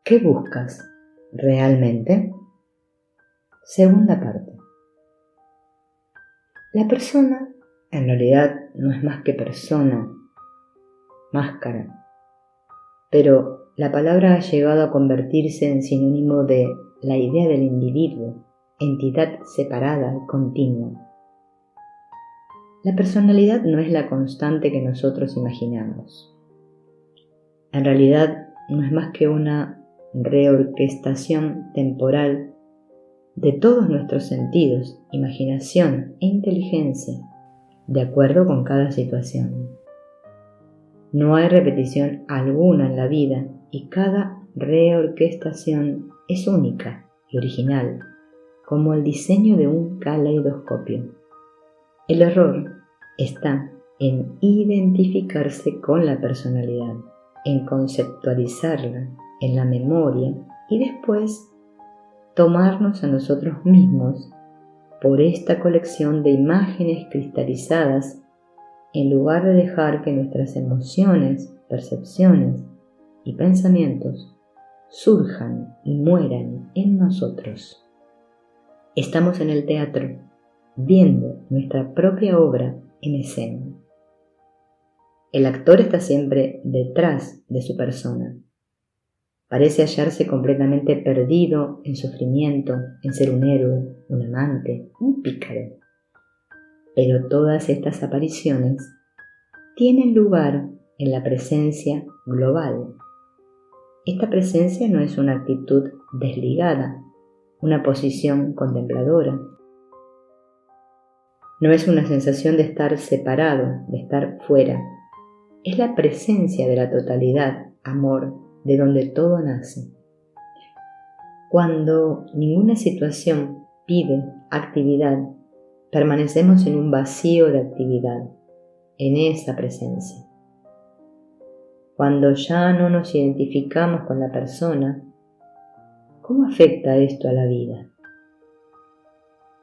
¿Qué buscas realmente? Segunda parte. La persona en realidad no es más que persona, máscara, pero la palabra ha llegado a convertirse en sinónimo de la idea del individuo, entidad separada y continua. La personalidad no es la constante que nosotros imaginamos. En realidad no es más que una reorquestación temporal de todos nuestros sentidos, imaginación e inteligencia, de acuerdo con cada situación. No hay repetición alguna en la vida y cada reorquestación es única y original, como el diseño de un caleidoscopio. El error está en identificarse con la personalidad, en conceptualizarla en la memoria y después tomarnos a nosotros mismos por esta colección de imágenes cristalizadas en lugar de dejar que nuestras emociones, percepciones y pensamientos surjan y mueran en nosotros. Estamos en el teatro, viendo nuestra propia obra en escena. El actor está siempre detrás de su persona. Parece hallarse completamente perdido en sufrimiento, en ser un héroe, un amante, un pícaro. Pero todas estas apariciones tienen lugar en la presencia global. Esta presencia no es una actitud desligada, una posición contempladora. No es una sensación de estar separado, de estar fuera. Es la presencia de la totalidad, amor, de donde todo nace. Cuando ninguna situación pide actividad, permanecemos en un vacío de actividad, en esa presencia. Cuando ya no nos identificamos con la persona, ¿cómo afecta esto a la vida?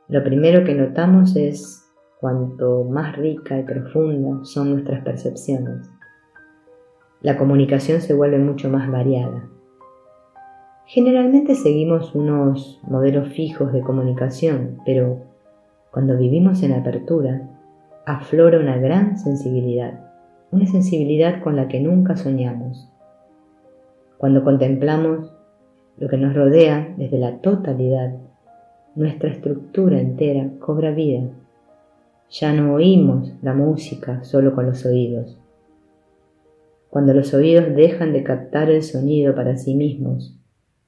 Lo primero que notamos es cuanto más rica y profunda son nuestras percepciones. La comunicación se vuelve mucho más variada. Generalmente seguimos unos modelos fijos de comunicación, pero cuando vivimos en apertura, aflora una gran sensibilidad, una sensibilidad con la que nunca soñamos. Cuando contemplamos lo que nos rodea desde la totalidad, nuestra estructura entera cobra vida. Ya no oímos la música solo con los oídos. Cuando los oídos dejan de captar el sonido para sí mismos,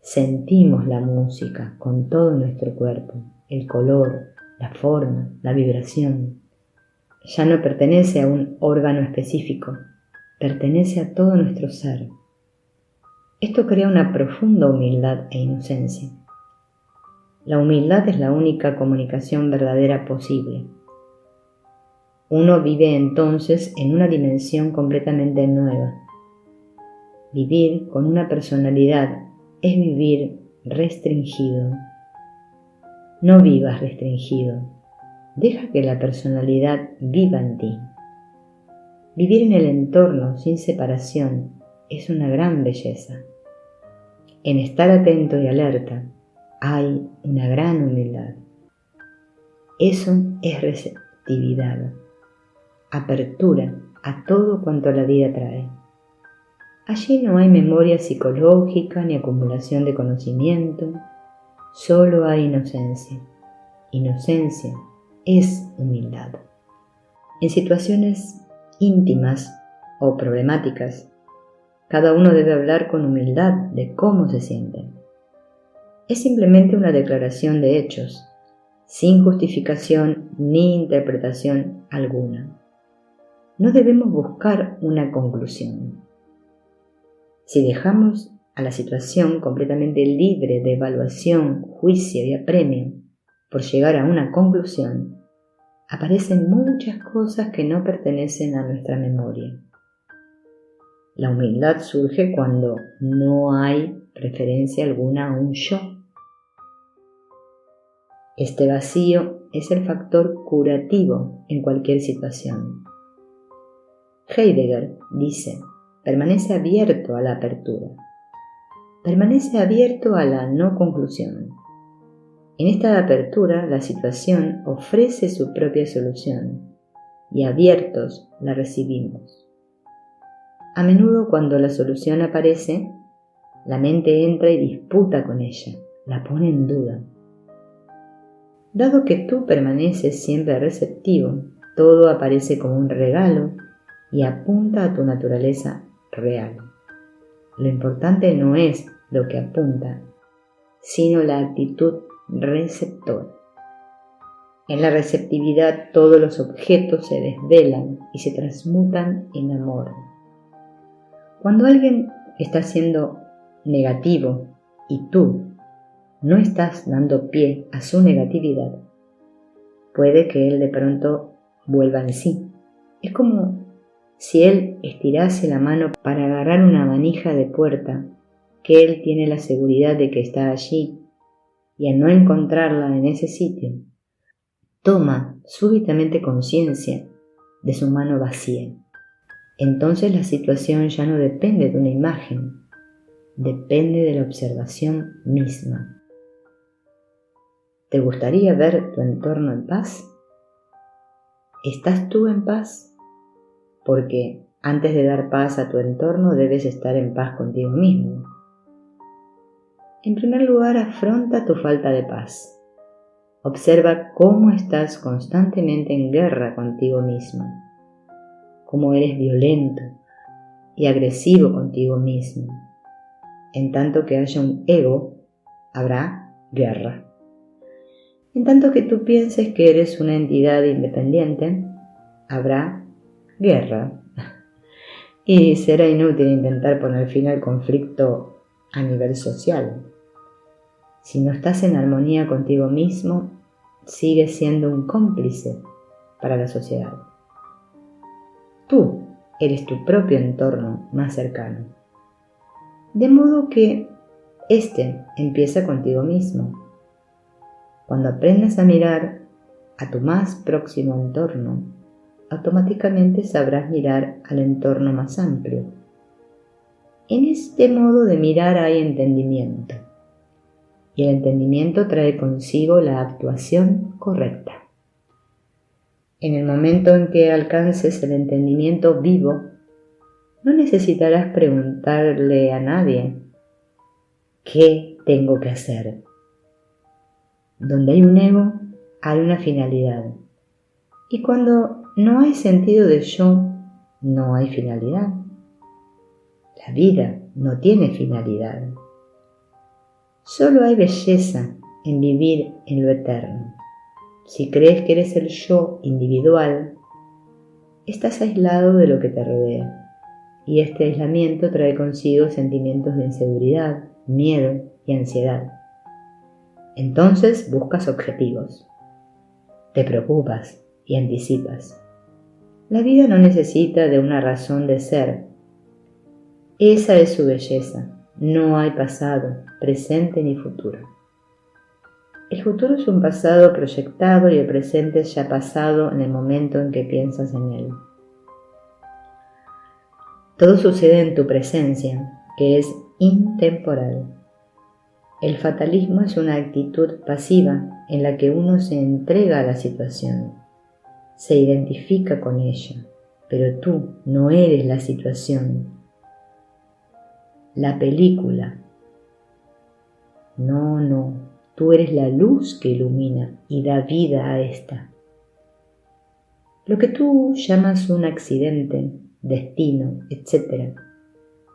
sentimos la música con todo nuestro cuerpo, el color, la forma, la vibración. Ya no pertenece a un órgano específico, pertenece a todo nuestro ser. Esto crea una profunda humildad e inocencia. La humildad es la única comunicación verdadera posible. Uno vive entonces en una dimensión completamente nueva. Vivir con una personalidad es vivir restringido. No vivas restringido. Deja que la personalidad viva en ti. Vivir en el entorno sin separación es una gran belleza. En estar atento y alerta hay una gran humildad. Eso es receptividad, apertura a todo cuanto la vida trae. Allí no hay memoria psicológica ni acumulación de conocimiento, solo hay inocencia. Inocencia es humildad. En situaciones íntimas o problemáticas, cada uno debe hablar con humildad de cómo se siente. Es simplemente una declaración de hechos, sin justificación ni interpretación alguna. No debemos buscar una conclusión. Si dejamos a la situación completamente libre de evaluación, juicio y apremio por llegar a una conclusión, aparecen muchas cosas que no pertenecen a nuestra memoria. La humildad surge cuando no hay referencia alguna a un yo. Este vacío es el factor curativo en cualquier situación. Heidegger dice, permanece abierto a la apertura. permanece abierto a la no conclusión. En esta apertura, la situación ofrece su propia solución y abiertos la recibimos. A menudo, cuando la solución aparece, la mente entra y disputa con ella, la pone en duda. Dado que tú permaneces siempre receptivo, todo aparece como un regalo y apunta a tu naturaleza real. Lo importante no es lo que apunta, sino la actitud receptora. En la receptividad todos los objetos se desvelan y se transmutan en amor. Cuando alguien está siendo negativo y tú no estás dando pie a su negatividad, puede que él de pronto vuelva en sí. Es como si él estirase la mano para agarrar una manija de puerta, que él tiene la seguridad de que está allí, y al no encontrarla en ese sitio, toma súbitamente conciencia de su mano vacía. Entonces la situación ya no depende de una imagen, depende de la observación misma. ¿Te gustaría ver tu entorno en paz? ¿Estás tú en paz? Porque antes de dar paz a tu entorno debes estar en paz contigo mismo. En primer lugar, afronta tu falta de paz. Observa cómo estás constantemente en guerra contigo mismo, cómo eres violento y agresivo contigo mismo. En tanto que haya un ego, habrá guerra. En tanto que tú pienses que eres una entidad independiente, habrá guerra. Y será inútil intentar poner fin al conflicto a nivel social. Si no estás en armonía contigo mismo, sigues siendo un cómplice para la sociedad. Tú eres tu propio entorno más cercano. De modo que este empieza contigo mismo. Cuando aprendas a mirar a tu más próximo entorno, automáticamente sabrás mirar al entorno más amplio. En este modo de mirar hay entendimiento, y el entendimiento trae consigo la actuación correcta. En el momento en que alcances el entendimiento vivo, no necesitarás preguntarle a nadie ¿qué tengo que hacer? Donde hay un ego, hay una finalidad. Y cuando no hay sentido de yo, no hay finalidad. La vida no tiene finalidad. Solo hay belleza en vivir en lo eterno. Si crees que eres el yo individual, estás aislado de lo que te rodea. Y este aislamiento trae consigo sentimientos de inseguridad, miedo y ansiedad. Entonces buscas objetivos. Te preocupas y anticipas. La vida no necesita de una razón de ser. Esa es su belleza. No hay pasado, presente ni futuro. El futuro es un pasado proyectado y el presente es ya pasado en el momento en que piensas en él. Todo sucede en tu presencia, que es intemporal. El fatalismo es una actitud pasiva en la que uno se entrega a la situación, se identifica con ella, pero tú no eres la situación. La película. No, tú eres la luz que ilumina y da vida a esta. Lo que tú llamas un accidente, destino, etc.,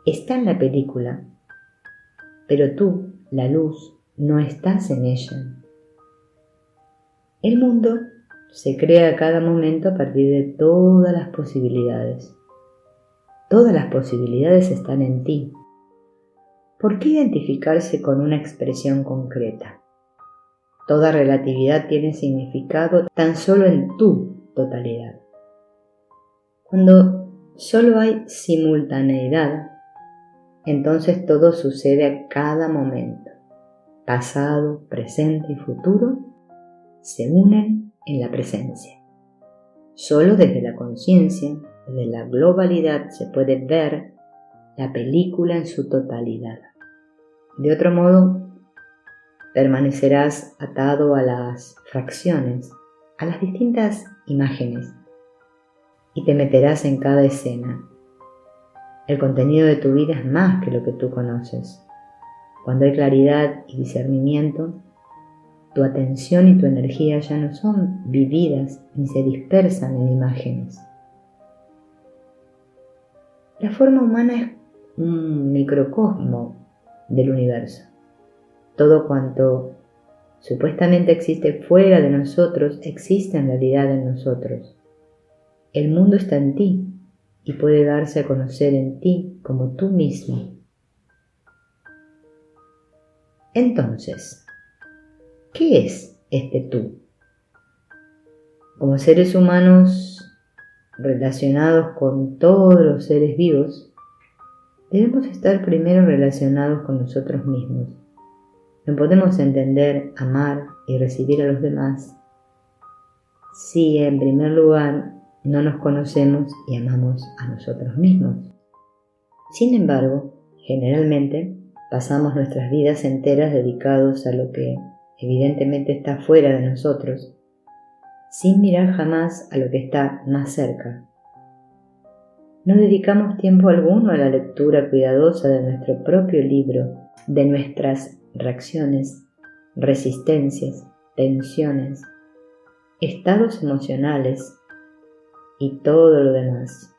está en la película, pero tú, la luz, no estás en ella. El mundo se crea a cada momento a partir de todas las posibilidades. Todas las posibilidades están en ti. ¿Por qué identificarse con una expresión concreta? Toda relatividad tiene significado tan solo en tu totalidad. Cuando solo hay simultaneidad, entonces todo sucede a cada momento. Pasado, presente y futuro se unen en la presencia. Solo desde la conciencia, desde la globalidad, se puede ver la película en su totalidad. De otro modo, permanecerás atado a las fracciones, a las distintas imágenes, y te meterás en cada escena. El contenido de tu vida es más que lo que tú conoces. Cuando hay claridad y discernimiento, tu atención y tu energía ya no son vividas ni se dispersan en imágenes. La forma humana es un microcosmo del universo. Todo cuanto supuestamente existe fuera de nosotros existe en realidad en nosotros. El mundo está en ti y puede darse a conocer en ti como tú mismo. Entonces, ¿qué es este tú? Como seres humanos relacionados con todos los seres vivos, debemos estar primero relacionados con nosotros mismos. No podemos entender, amar y recibir a los demás si en primer lugar no nos conocemos y amamos a nosotros mismos. Sin embargo, generalmente pasamos nuestras vidas enteras dedicados a lo que evidentemente está fuera de nosotros, sin mirar jamás a lo que está más cerca. No dedicamos tiempo alguno a la lectura cuidadosa de nuestro propio libro, de nuestras reacciones, resistencias, tensiones, estados emocionales y todo lo demás.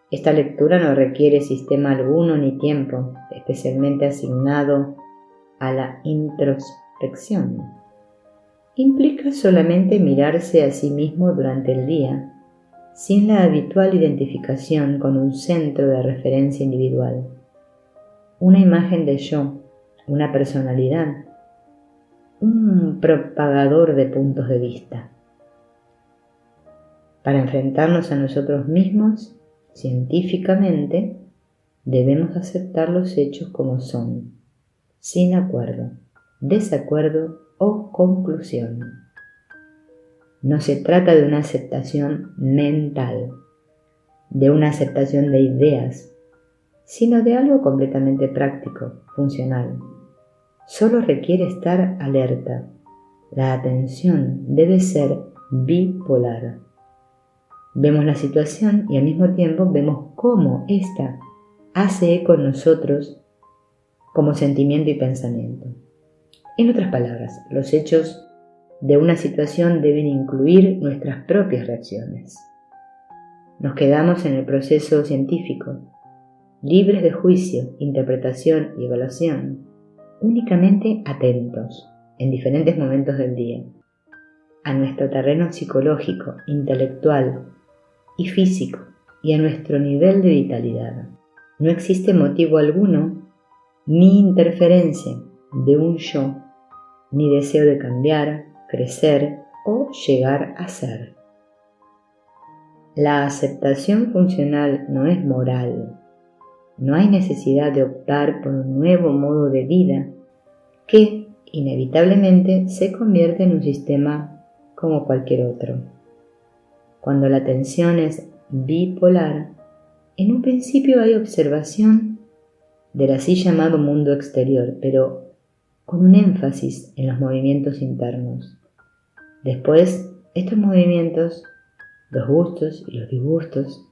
Esta lectura no requiere sistema alguno ni tiempo, especialmente asignado a la introspección. Implica solamente mirarse a sí mismo durante el día, sin la habitual identificación con un centro de referencia individual, una imagen de yo, una personalidad, un propagador de puntos de vista. Para enfrentarnos a nosotros mismos, científicamente, debemos aceptar los hechos como son, sin acuerdo, desacuerdo o conclusión. No se trata de una aceptación mental, de una aceptación de ideas, sino de algo completamente práctico, funcional. Solo requiere estar alerta. La atención debe ser bipolar. Vemos la situación y al mismo tiempo vemos cómo ésta hace eco en nosotros como sentimiento y pensamiento. En otras palabras, los hechos de una situación deben incluir nuestras propias reacciones. Nos quedamos en el proceso científico, libres de juicio, interpretación y evaluación, únicamente atentos, en diferentes momentos del día, a nuestro terreno psicológico, intelectual y físico y a nuestro nivel de vitalidad. No existe motivo alguno ni interferencia de un yo, ni deseo de cambiar, crecer o llegar a ser. La aceptación funcional no es moral. No hay necesidad de optar por un nuevo modo de vida que, inevitablemente, se convierte en un sistema como cualquier otro. Cuando la atención es bipolar, en un principio hay observación del así llamado mundo exterior, pero con un énfasis en los movimientos internos. Después, estos movimientos, los gustos y los disgustos,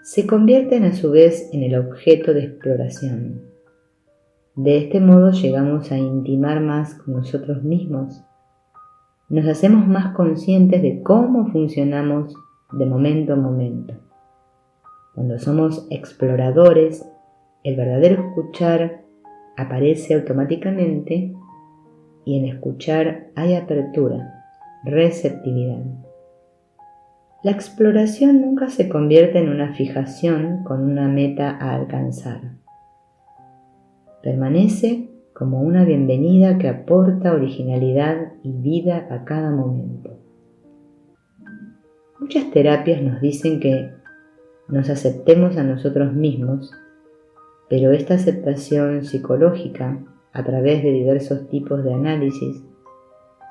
se convierten a su vez en el objeto de exploración. De este modo llegamos a intimar más con nosotros mismos. Nos hacemos más conscientes de cómo funcionamos de momento a momento. Cuando somos exploradores, el verdadero escuchar aparece automáticamente y en escuchar hay apertura, receptividad. La exploración nunca se convierte en una fijación con una meta a alcanzar. Permanece como una bienvenida que aporta originalidad y vida a cada momento. Muchas terapias nos dicen que nos aceptemos a nosotros mismos, pero esta aceptación psicológica, a través de diversos tipos de análisis,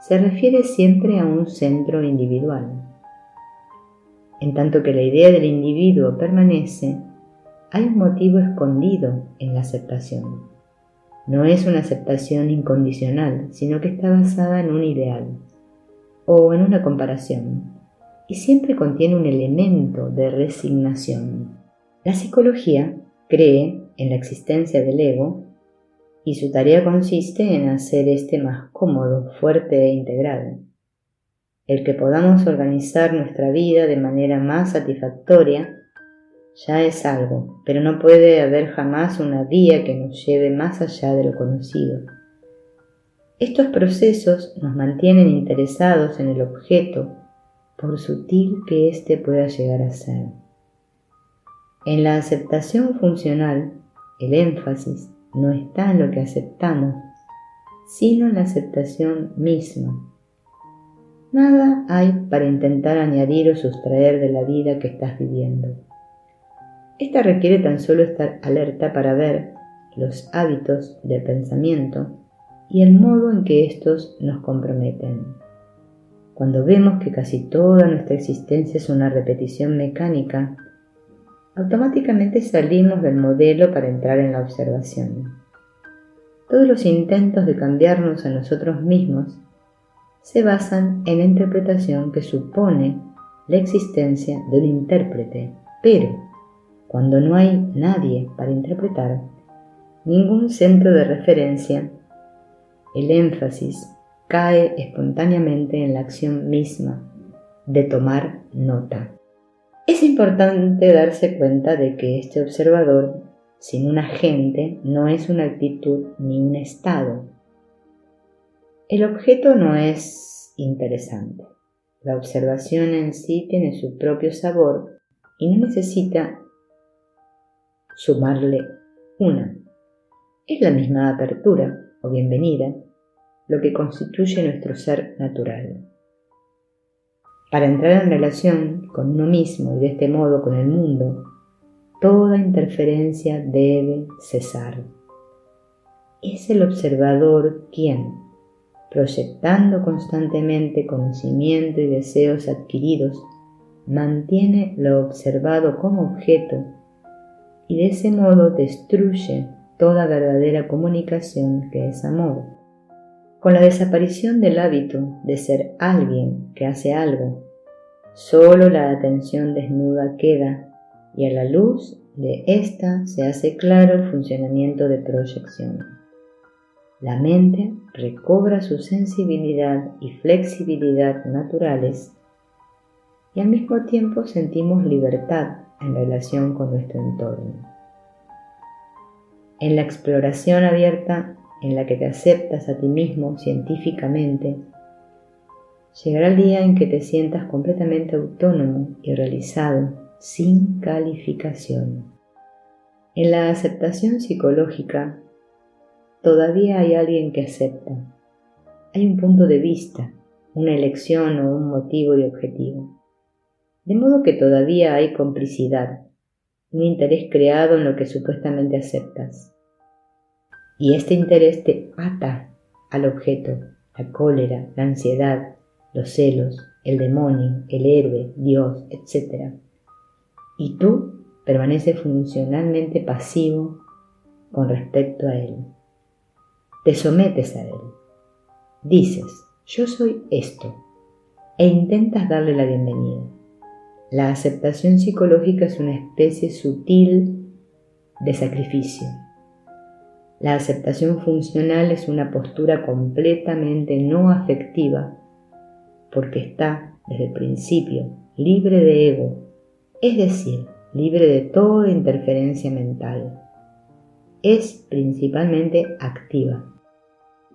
se refiere siempre a un centro individual. En tanto que la idea del individuo permanece, hay un motivo escondido en la aceptación. No es una aceptación incondicional, sino que está basada en un ideal o en una comparación, y siempre contiene un elemento de resignación. La psicología cree en la existencia del ego y su tarea consiste en hacer este más cómodo, fuerte e integrado. El que podamos organizar nuestra vida de manera más satisfactoria ya es algo, pero no puede haber jamás una vía que nos lleve más allá de lo conocido. Estos procesos nos mantienen interesados en el objeto, por sutil que éste pueda llegar a ser. En la aceptación funcional, el énfasis no está en lo que aceptamos, sino en la aceptación misma. Nada hay para intentar añadir o sustraer de la vida que estás viviendo. Esta requiere tan solo estar alerta para ver los hábitos del pensamiento y el modo en que estos nos comprometen. Cuando vemos que casi toda nuestra existencia es una repetición mecánica, automáticamente salimos del modelo para entrar en la observación. Todos los intentos de cambiarnos a nosotros mismos se basan en la interpretación que supone la existencia de un intérprete, pero cuando no hay nadie para interpretar, ningún centro de referencia, el énfasis cae espontáneamente en la acción misma de tomar nota. Es importante darse cuenta de que este observador, sin un agente, no es una actitud ni un estado. El objeto no es interesante. La observación en sí tiene su propio sabor y no necesita sumarle una. Es la misma apertura o bienvenida lo que constituye nuestro ser natural. Para entrar en relación con uno mismo y de este modo con el mundo, toda interferencia debe cesar. Es el observador quien, proyectando constantemente conocimiento y deseos adquiridos, mantiene lo observado como objeto y de ese modo destruye toda verdadera comunicación que es amor. Con la desaparición del hábito de ser alguien que hace algo, solo la atención desnuda queda y a la luz de ésta se hace claro el funcionamiento de proyección. La mente recobra su sensibilidad y flexibilidad naturales y al mismo tiempo sentimos libertad en relación con nuestro entorno. En la exploración abierta en la que te aceptas a ti mismo científicamente, llegará el día en que te sientas completamente autónomo y realizado, sin calificación. En la aceptación psicológica, todavía hay alguien que acepta. Hay un punto de vista, una elección o un motivo y objetivo. De modo que todavía hay complicidad, un interés creado en lo que supuestamente aceptas. Y este interés te ata al objeto, la cólera, la ansiedad, los celos, el demonio, el héroe, Dios, etc. Y tú permaneces funcionalmente pasivo con respecto a él. Te sometes a él. Dices, yo soy esto, e intentas darle la bienvenida. La aceptación psicológica es una especie sutil de sacrificio. La aceptación funcional es una postura completamente no afectiva, porque está, desde el principio, libre de ego, es decir, libre de toda interferencia mental. Es principalmente activa.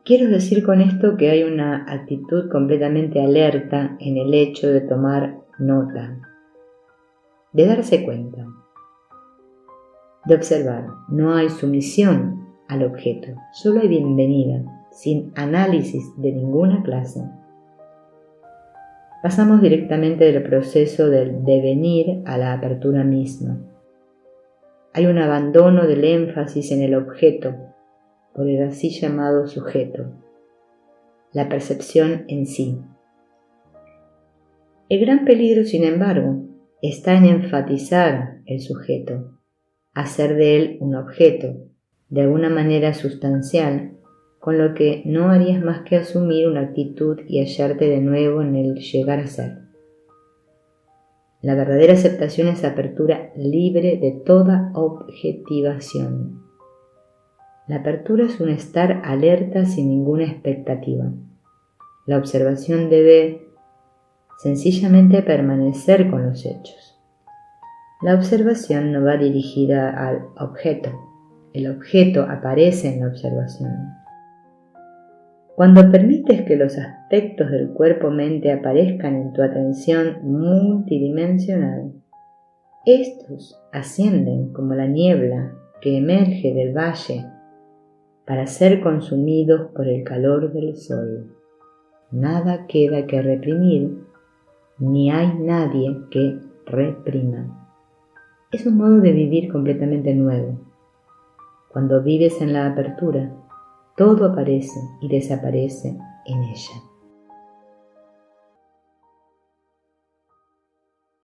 Quiero decir con esto que hay una actitud completamente alerta en el hecho de tomar nota, de darse cuenta, de observar. No hay sumisión al objeto, solo hay bienvenida, sin análisis de ninguna clase. Pasamos directamente del proceso del devenir a la apertura misma. Hay un abandono del énfasis en el objeto, por el así llamado sujeto, la percepción en sí. El gran peligro, sin embargo, está en enfatizar el sujeto, hacer de él un objeto, de alguna manera sustancial, con lo que no harías más que asumir una actitud y hallarte de nuevo en el llegar a ser. La verdadera aceptación es apertura libre de toda objetivación. La apertura es un estar alerta sin ninguna expectativa. La observación debe sencillamente permanecer con los hechos. La observación no va dirigida al objeto. El objeto aparece en la observación. Cuando permites que los aspectos del cuerpo-mente aparezcan en tu atención multidimensional, estos ascienden como la niebla que emerge del valle para ser consumidos por el calor del sol. Nada queda que reprimir, ni hay nadie que reprima. Es un modo de vivir completamente nuevo. Cuando vives en la apertura, todo aparece y desaparece en ella.